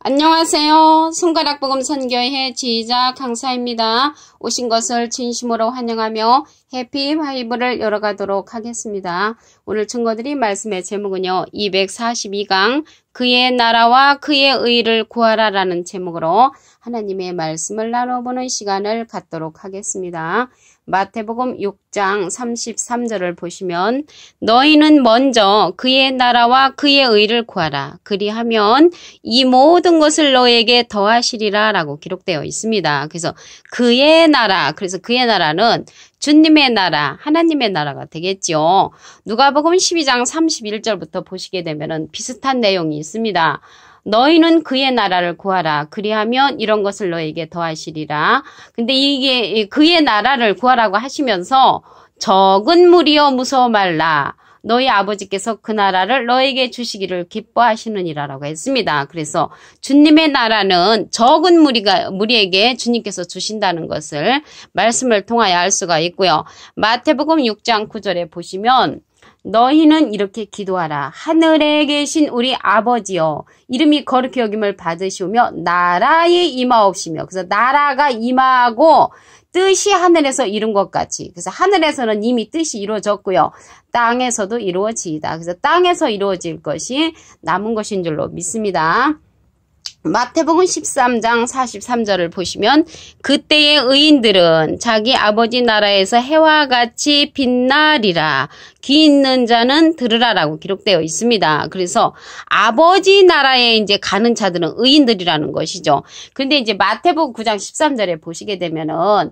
안녕하세요. 손가락복음 선교회 지휘자 강사입니다. 오신 것을 진심으로 환영하며 해피 바이블을 열어가도록 하겠습니다. 오늘 증거드릴 말씀의 제목은요. 242강 그의 나라와 그의 의를 구하라라는 제목으로 하나님의 말씀을 나눠보는 시간을 갖도록 하겠습니다. 마태복음 6장 33절을 보시면 너희는 먼저 그의 나라와 그의 의를 구하라. 그리하면 이 모든 것을 너에게 더하시리라 라고 기록되어 있습니다. 그래서 그의 나라, 그래서 그의 나라는 주님의 나라, 하나님의 나라가 되겠죠. 누가복음 12장 31절부터 보시게 되면은 비슷한 내용이 있습니다. 너희는 그의 나라를 구하라. 그리하면 이런 것을 너에게 더하시리라. 근데 이게 그의 나라를 구하라고 하시면서 적은 무리여 무서워 말라. 너희 아버지께서 그 나라를 너에게 주시기를 기뻐하시느니라라고 했습니다. 그래서 주님의 나라는 적은 무리에게 주님께서 주신다는 것을 말씀을 통하여 알 수가 있고요. 마태복음 6장 9절에 보시면 너희는 이렇게 기도하라. 하늘에 계신 우리 아버지여 이름이 거룩히 여김을 받으시오며 나라에 임하옵시며. 그래서 나라가 임하고 뜻이 하늘에서 이룬 것 같이. 그래서 하늘에서는 이미 뜻이 이루어졌고요. 땅에서도 이루어지이다. 그래서 땅에서 이루어질 것이 남은 것인 줄로 믿습니다. 마태복음 13장 43절을 보시면 그때의 의인들은 자기 아버지 나라에서 해와 같이 빛나리라. 귀 있는 자는 들으라라고 기록되어 있습니다. 그래서 아버지 나라에 이제 가는 자들은 의인들이라는 것이죠. 근데 이제 마태복음 9장 13절에 보시게 되면은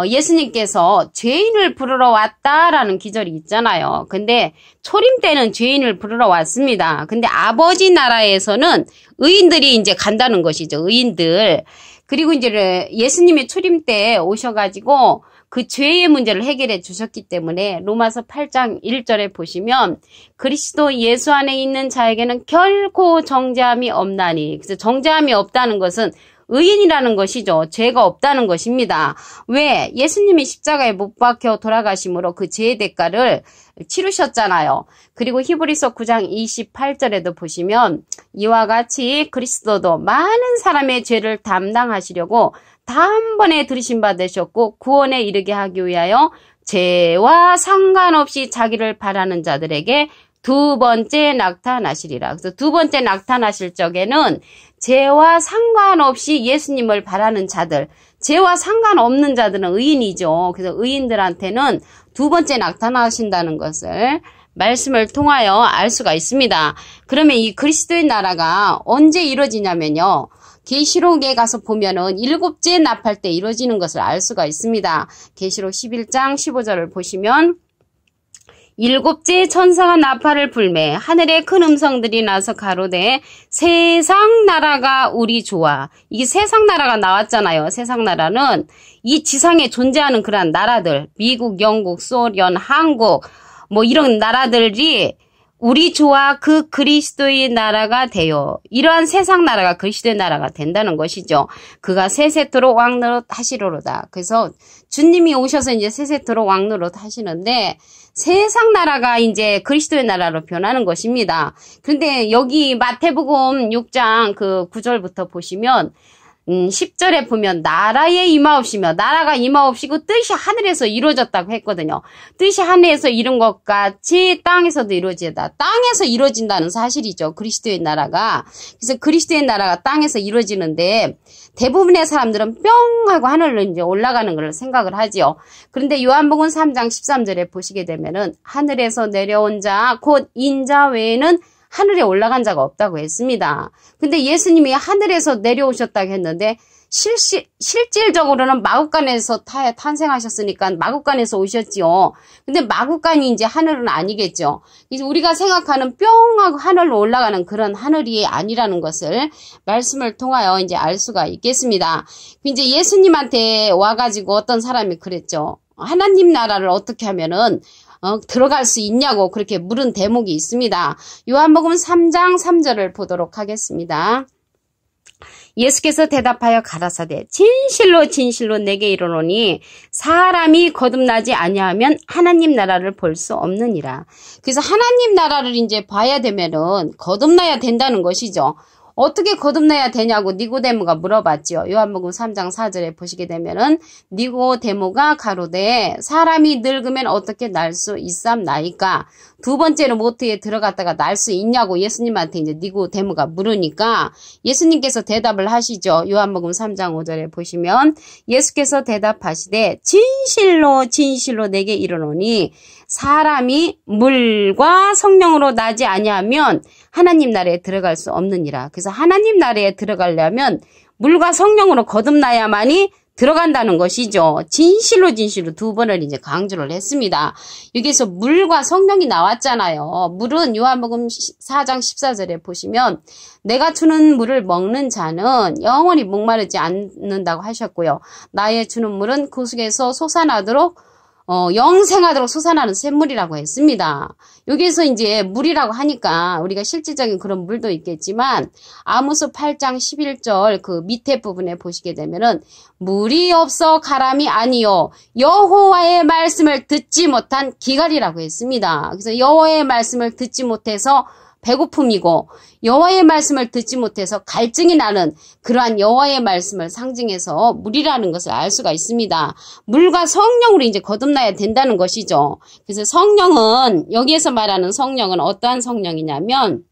예수님께서 죄인을 부르러 왔다라는 기절이 있잖아요. 근데 초림 때는 죄인을 부르러 왔습니다. 근데 아버지 나라에서는 의인들이 이제 간다는 것이죠. 의인들. 그리고 이제 예수님이 초림 때 오셔가지고 그 죄의 문제를 해결해 주셨기 때문에 로마서 8장 1절에 보시면 그리스도 예수 안에 있는 자에게는 결코 정죄함이 없나니. 그래서 정죄함이 없다는 것은 의인이라는 것이죠. 죄가 없다는 것입니다. 왜? 예수님이 십자가에 못 박혀 돌아가심으로 그 죄의 대가를 치르셨잖아요. 그리고 히브리서 9장 28절에도 보시면 이와 같이 그리스도도 많은 사람의 죄를 담당하시려고 단번에 들이심 받으셨고 구원에 이르게 하기 위하여 죄와 상관없이 자기를 바라는 자들에게 두 번째 나타나시리라. 그래서 두 번째 나타나실 적에는 죄와 상관없이 예수님을 바라는 자들, 죄와 상관없는 자들은 의인이죠. 그래서 의인들한테는 두 번째 나타나신다는 것을 말씀을 통하여 알 수가 있습니다. 그러면 이 그리스도의 나라가 언제 이루어지냐면요. 계시록에 가서 보면은 일곱째 납할 때 이루어지는 것을 알 수가 있습니다. 계시록 11장 15절을 보시면 일곱째 천사가 나팔을 불매 하늘에 큰 음성들이 나서 가로되 세상 나라가 우리 좋아. 이게 세상 나라가 나왔잖아요. 세상 나라는 이 지상에 존재하는 그러한 나라들, 미국, 영국, 소련, 한국 뭐 이런 나라들이 우리 좋아 그 그리스도의 나라가 되어 이러한 세상 나라가 그리스도의 나라가 된다는 것이죠. 그가 세세토록 왕노릇 하시로로다. 그래서 주님이 오셔서 이제 세세토록 왕노릇 하시는데 세상 나라가 이제 그리스도의 나라로 변하는 것입니다. 그런데 여기 마태복음 6장 그 9절부터 보시면 10절에 보면 나라에 임하옵시며 나라가 임하옵시고 뜻이 하늘에서 이루어졌다고 했거든요. 뜻이 하늘에서 이룬 것 같이 땅에서도 이루어지다. 땅에서 이루어진다는 사실이죠. 그리스도의 나라가. 그래서 그리스도의 나라가 땅에서 이루어지는데 대부분의 사람들은 뿅 하고 하늘로 이제 올라가는 걸 생각을 하지요. 그런데 요한복음 3장 13절에 보시게 되면은 하늘에서 내려온 자 곧 인자 외에는 하늘에 올라간 자가 없다고 했습니다. 근데 예수님이 하늘에서 내려오셨다고 했는데 실질적으로는 마구간에서 탄생하셨으니까 마구간에서 오셨지요. 근데 마구간이 이제 하늘은 아니겠죠. 이제 우리가 생각하는 뿅 하고 하늘로 올라가는 그런 하늘이 아니라는 것을 말씀을 통하여 이제 알 수가 있겠습니다. 이제 예수님한테 와가지고 어떤 사람이 그랬죠. 하나님 나라를 어떻게 하면은 들어갈 수 있냐고 그렇게 물은 대목이 있습니다. 요한복음 3장 3절을 보도록 하겠습니다. 예수께서 대답하여 가라사대 진실로 진실로 내게 이르노니 사람이 거듭나지 아니하면 하나님 나라를 볼 수 없느니라. 그래서 하나님 나라를 이제 봐야 되면은 거듭나야 된다는 것이죠. 어떻게 거듭나야 되냐고 니고데모가 물어봤지요. 요한복음 3장 4절에 보시게 되면은 니고데모가 가로되 사람이 늙으면 어떻게 날 수 있삼나이까. 두 번째로 모트에 들어갔다가 날 수 있냐고 예수님한테 이제 니고데모가 물으니까 예수님께서 대답을 하시죠. 요한복음 3장 5절에 보시면 예수께서 대답하시되 진실로 진실로 내게 이르노니 사람이 물과 성령으로 나지 아니하면 하나님 나라에 들어갈 수 없느니라. 그래서 하나님 나라에 들어가려면 물과 성령으로 거듭나야만이 들어간다는 것이죠. 진실로 진실로 두 번을 이제 강조를 했습니다. 여기서 물과 성령이 나왔잖아요. 물은 요한복음 4장 14절에 보시면 내가 주는 물을 먹는 자는 영원히 목마르지 않는다고 하셨고요. 나의 주는 물은 그 속에서 솟아나도록 영생하도록 솟아나는 샘물이라고 했습니다. 여기서 이제 물이라고 하니까 우리가 실질적인 그런 물도 있겠지만 아모스 8장 11절 그 밑에 부분에 보시게 되면은 물이 없어 가람이 아니요 여호와의 말씀을 듣지 못한 기갈이라고 했습니다. 그래서 여호와의 말씀을 듣지 못해서 배고픔이고 여호와의 말씀을 듣지 못해서 갈증이 나는 그러한 여호와의 말씀을 상징해서 물이라는 것을 알 수가 있습니다. 물과 성령으로 이제 거듭나야 된다는 것이죠. 그래서 성령은 여기에서 말하는 성령은 어떠한 성령이냐면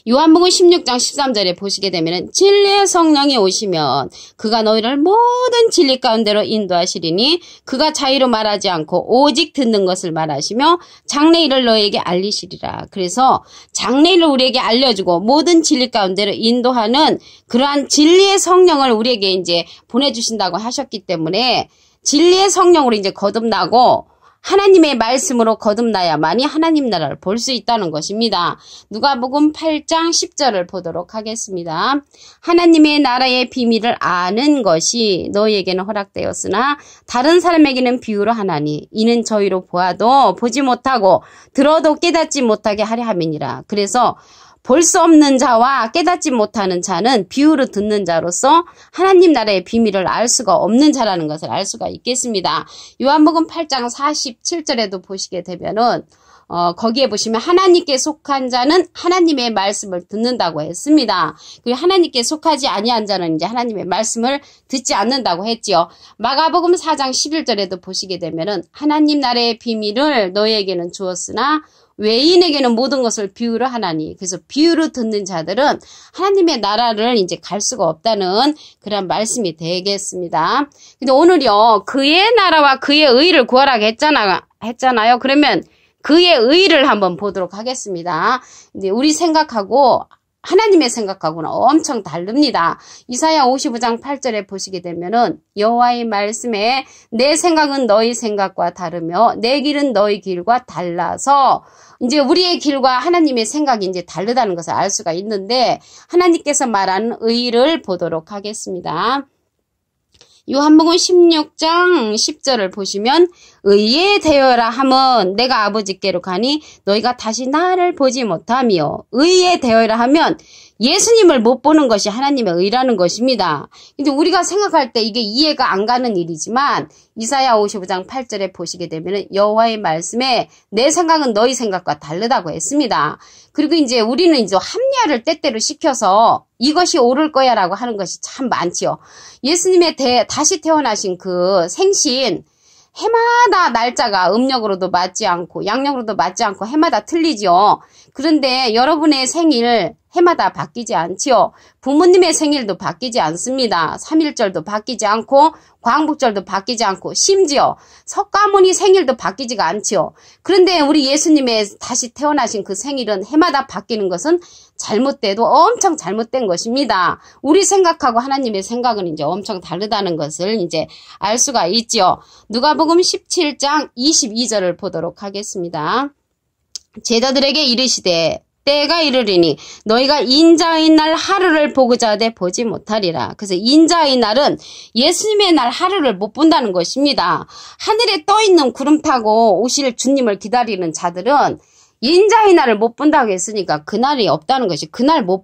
요한복음 16장 13절에 보시게 되면 진리의 성령이 오시면 그가 너희를 모든 진리 가운데로 인도하시리니 그가 자의로 말하지 않고 오직 듣는 것을 말하시며 장래일을 너희에게 알리시리라. 그래서 장래일을 우리에게 알려주고 모든 진리 가운데로 인도하는 그러한 진리의 성령을 우리에게 이제 보내주신다고 하셨기 때문에 진리의 성령으로 이제 거듭나고 하나님의 말씀으로 거듭나야만이 하나님 나라를 볼 수 있다는 것입니다. 누가복음 8장 10절을 보도록 하겠습니다. 하나님의 나라의 비밀을 아는 것이 너희에게는 허락되었으나 다른 사람에게는 비유로 하나니 이는 저희로 보아도 보지 못하고 들어도 깨닫지 못하게 하려 함이니라. 그래서 볼 수 없는 자와 깨닫지 못하는 자는 비유로 듣는 자로서 하나님 나라의 비밀을 알 수가 없는 자라는 것을 알 수가 있겠습니다. 요한복음 8장 47절에도 보시게 되면은 거기에 보시면 하나님께 속한 자는 하나님의 말씀을 듣는다고 했습니다. 그리고 하나님께 속하지 아니한 자는 이제 하나님의 말씀을 듣지 않는다고 했지요. 마가복음 4장 11절에도 보시게 되면은 하나님 나라의 비밀을 너희에게는 주었으나 외인에게는 모든 것을 비유로 하나니. 그래서 비유로 듣는 자들은 하나님의 나라를 이제 갈 수가 없다는 그런 말씀이 되겠습니다. 근데 오늘요, 그의 나라와 그의 의를 구하라고 했잖아요. 그러면 그의 의를 한번 보도록 하겠습니다. 근데 우리 생각하고 하나님의 생각하고는 엄청 다릅니다. 이사야 55장 8절에 보시게 되면은 여호와의 말씀에 내 생각은 너희 생각과 다르며 내 길은 너희 길과 달라서 이제 우리의 길과 하나님의 생각이 이제 다르다는 것을 알 수가 있는데 하나님께서 말하는 의를 보도록 하겠습니다. 요한복음 16장 10절을 보시면 의에 되어라 함은 내가 아버지께로 가니 너희가 다시 나를 보지 못하며 의에 되어라 하면 예수님을 못 보는 것이 하나님의 의라는 것입니다. 근데 우리가 생각할 때 이게 이해가 안 가는 일이지만 이사야 55장 8절에 보시게 되면 여호와의 말씀에 내 생각은 너희 생각과 다르다고 했습니다. 그리고 이제 우리는 이제 합리화를 때때로 시켜서 이것이 옳을 거야 라고 하는 것이 참 많지요. 예수님의 다시 태어나신 그 생신 해마다 날짜가 음력으로도 맞지 않고 양력으로도 맞지 않고 해마다 틀리지요. 그런데 여러분의 생일 해마다 바뀌지 않지요. 부모님의 생일도 바뀌지 않습니다. 3.1절도 바뀌지 않고 광복절도 바뀌지 않고 심지어 석가모니 생일도 바뀌지가 않지요. 그런데 우리 예수님의 다시 태어나신 그 생일은 해마다 바뀌는 것은 잘못돼도 엄청 잘못된 것입니다. 우리 생각하고 하나님의 생각은 이제 엄청 다르다는 것을 이제 알 수가 있지요. 누가복음 17장 22절을 보도록 하겠습니다. 제자들에게 이르시되 때가 이르리니 너희가 인자의 날 하루를 보고자 하되 보지 못하리라. 그래서 인자의 날은 예수님의 날 하루를 못 본다는 것입니다. 하늘에 떠있는 구름 타고 오실 주님을 기다리는 자들은 인자의 날을 못 본다고 했으니까 그날이 없다는 것이 그날 못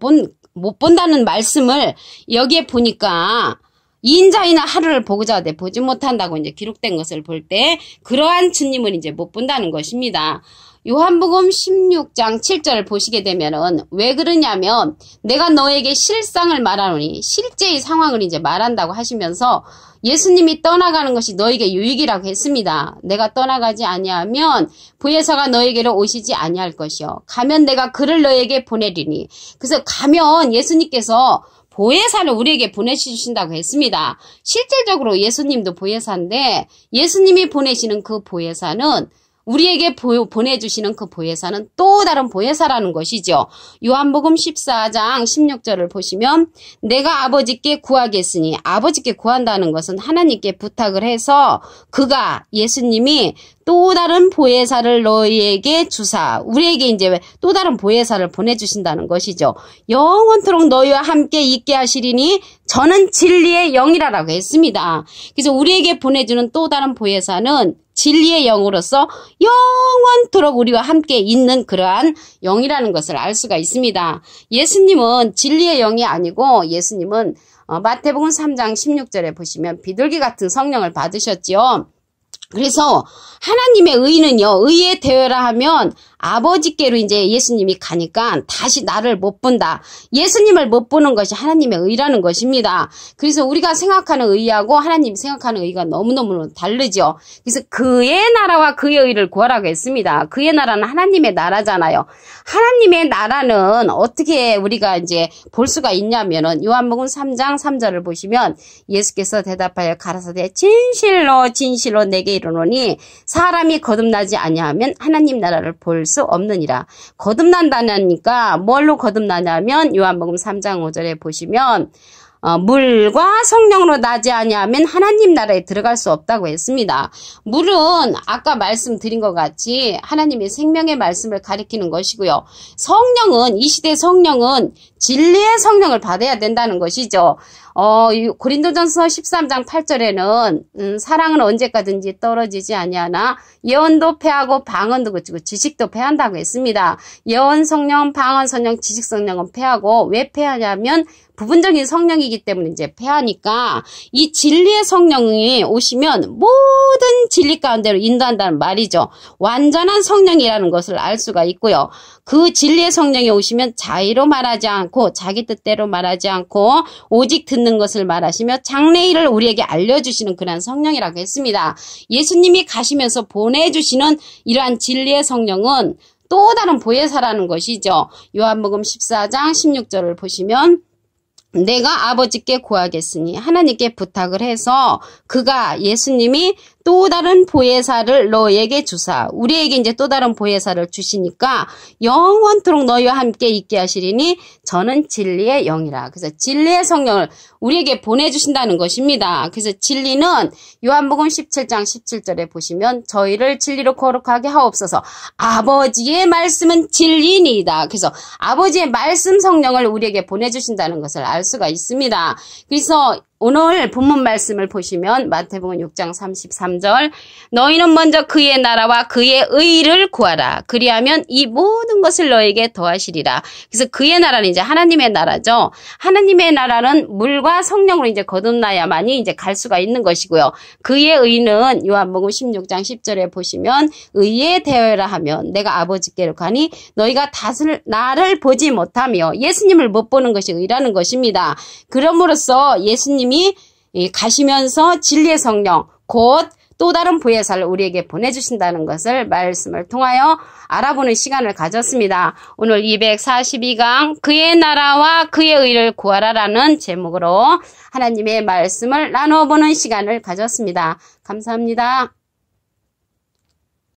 본다는 말씀을 여기에 보니까 인자의 날 하루를 보고자 하되 보지 못한다고 이제 기록된 것을 볼 때 그러한 주님을 이제 못 본다는 것입니다. 요한복음 16장 7절을 보시게 되면은 왜 그러냐면 내가 너에게 실상을 말하노니 실제의 상황을 이제 말한다고 하시면서 예수님이 떠나가는 것이 너에게 유익이라고 했습니다. 내가 떠나가지 아니하면 보혜사가 너에게로 오시지 아니할 것이요. 가면 내가 그를 너에게 보내리니. 그래서 가면 예수님께서 보혜사를 우리에게 보내주신다고 했습니다. 실질적으로 예수님도 보혜사인데 예수님이 보내시는 그 보혜사는 우리에게 보내주시는 그 보혜사는 또 다른 보혜사라는 것이죠. 요한복음 14장 16절을 보시면 내가 아버지께 구하겠으니 아버지께 구한다는 것은 하나님께 부탁을 해서 그가 예수님이 또 다른 보혜사를 너희에게 주사 우리에게 이제 또 다른 보혜사를 보내주신다는 것이죠. 영원토록 너희와 함께 있게 하시리니 저는 진리의 영이라고 했습니다. 그래서 우리에게 보내주는 또 다른 보혜사는 진리의 영으로서 영원토록 우리와 함께 있는 그러한 영이라는 것을 알 수가 있습니다. 예수님은 진리의 영이 아니고 예수님은 마태복음 3장 16절에 보시면 비둘기 같은 성령을 받으셨지요. 그래서 하나님의 의는요, 의에 되어라 하면 아버지께로 이제 예수님이 가니까 다시 나를 못 본다. 예수님을 못 보는 것이 하나님의 의라는 것입니다. 그래서 우리가 생각하는 의하고 하나님이 생각하는 의가 너무너무 다르죠. 그래서 그의 나라와 그의 의를 구하라고 했습니다. 그의 나라는 하나님의 나라잖아요. 하나님의 나라는 어떻게 우리가 이제 볼 수가 있냐면은 요한복음 3장 3절을 보시면 예수께서 대답하여 가라사대 진실로 진실로 내게 이르노니 사람이 거듭나지 아니하면 하나님 나라를 볼 수 없느니라. 거듭난다니까 뭘로 거듭나냐면 요한복음 3장 5절에 보시면 물과 성령으로 나지 아니하면 하나님 나라에 들어갈 수 없다고 했습니다. 물은 아까 말씀드린 것 같이 하나님의 생명의 말씀을 가리키는 것이고요. 성령은 이 시대 성령은 진리의 성령을 받아야 된다는 것이죠. 고린도전서 13장 8절에는 사랑은 언제까지든지 떨어지지 아니하나 예언도 패하고 방언도 그치고 지식도 패한다고 했습니다. 예언 성령, 방언 성령, 지식 성령은 패하고 왜 패하냐면 부분적인 성령이기 때문에 이제 패하니까 이 진리의 성령이 오시면 모든 진리 가운데로 인도한다는 말이죠. 완전한 성령이라는 것을 알 수가 있고요. 그 진리의 성령이 오시면 자의로 말하지 않고 자기 뜻대로 말하지 않고 오직 듣는 것을 말하시며 장래일을 우리에게 알려주시는 그런 성령이라고 했습니다. 예수님이 가시면서 보내주시는 이러한 진리의 성령은 또 다른 보혜사라는 것이죠. 요한복음 14장 16절을 보시면 내가 아버지께 구하겠으니 하나님께 부탁을 해서 그가 예수님이 또 다른 보혜사를 너에게 주사 우리에게 이제 또 다른 보혜사를 주시니까 영원토록 너희와 함께 있게 하시리니 저는 진리의 영이라. 그래서 진리의 성령을 우리에게 보내주신다는 것입니다. 그래서 진리는 요한복음 17장 17절에 보시면 저희를 진리로 거룩하게 하옵소서. 아버지의 말씀은 진리니이다. 그래서 아버지의 말씀 성령을 우리에게 보내주신다는 것을 알 수가 있습니다. 그래서 오늘 본문 말씀을 보시면 마태복음 6장 33절 너희는 먼저 그의 나라와 그의 의를 구하라. 그리하면 이 모든 것을 너에게 더하시리라. 그래서 그의 나라는 이제 하나님의 나라죠. 하나님의 나라는 물과 성령으로 이제 거듭나야만이 이제 갈 수가 있는 것이고요. 그의 의는 요한복음 16장 10절에 보시면 의에 되어라 하면 내가 아버지께로 가니 너희가 다시 나를 보지 못하며 예수님을 못 보는 것이 의라는 것입니다. 그럼으로써 예수님이 가시면서 진리의 성령 곧 또 다른 보혜사를 우리에게 보내주신다는 것을 말씀을 통하여 알아보는 시간을 가졌습니다. 오늘 242강 그의 나라와 그의 의를 구하라라는 제목으로 하나님의 말씀을 나눠보는 시간을 가졌습니다. 감사합니다.